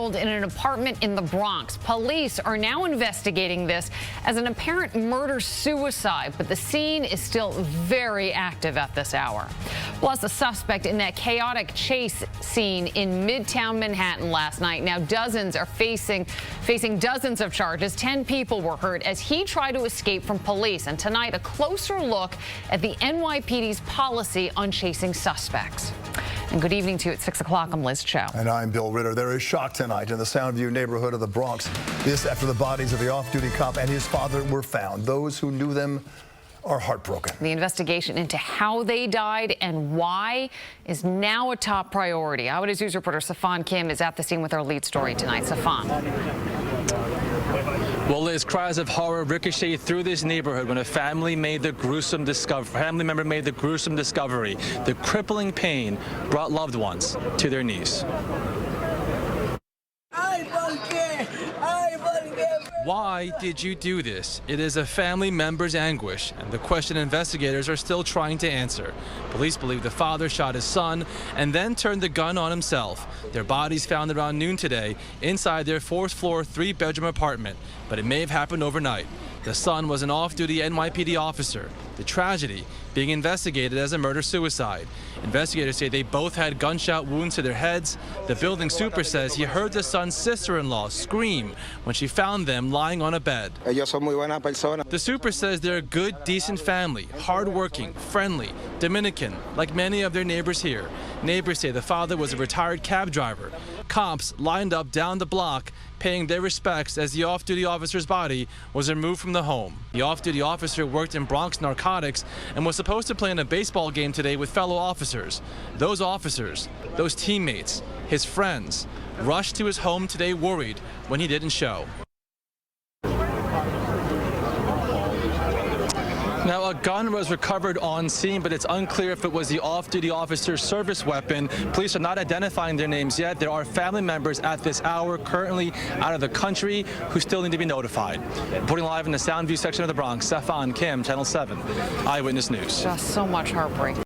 In an apartment in the Bronx. Police are now investigating this as an apparent murder-suicide, but the scene is still very active at this hour. Plus, a suspect in that chaotic chase scene in Midtown Manhattan last night. Now, dozens are facing dozens of charges. 10 people were hurt as he tried to escape from police. And tonight, a closer look at the NYPD's policy on chasing suspects. And good evening to you at 6 o'clock. I'm Liz Cho. And I'm Bill Ritter. There is shock tonight in the Soundview neighborhood of the Bronx. This after the bodies of the off-duty cop and his father were found. Those who knew them are heartbroken. The investigation into how they died and why is now a top priority. Eyewitness News reporter Safan Kim is at the scene with our lead story tonight. Safan. Well, Liz, cries of horror ricocheted through this neighborhood when a family member made the gruesome discovery. The crippling pain brought loved ones to their knees. Why did you do this? It is a family member's anguish, and the question investigators are still trying to answer. Police believe the father shot his son and then turned the gun on himself. Their bodies found around noon today inside their fourth-floor, three-bedroom apartment, but it may have happened overnight. The son was an off-duty NYPD officer. The tragedy being investigated as a murder-suicide. Investigators say they both had gunshot wounds to their heads. The building super says he heard the son's sister-in-law scream when she found them lying on a bed. The super says they're a good, decent family, hardworking, friendly, Dominican, like many of their neighbors here. Neighbors say the father was a retired cab driver. Cops lined up down the block, paying their respects as the off-duty officer's body was removed from the home. The off-duty officer worked in Bronx narcotics and was supposed to play in a baseball game today with fellow officers. Those officers, those teammates, his friends, rushed to his home today worried when he didn't show. Now, a gun was recovered on scene, but it's unclear if it was the off-duty officer's service weapon. Police are not identifying their names yet. There are family members at this hour currently out of the country who still need to be notified. Reporting live in the Soundview section of the Bronx, Safan Kim, Channel 7, Eyewitness News. Just so much heartbreak.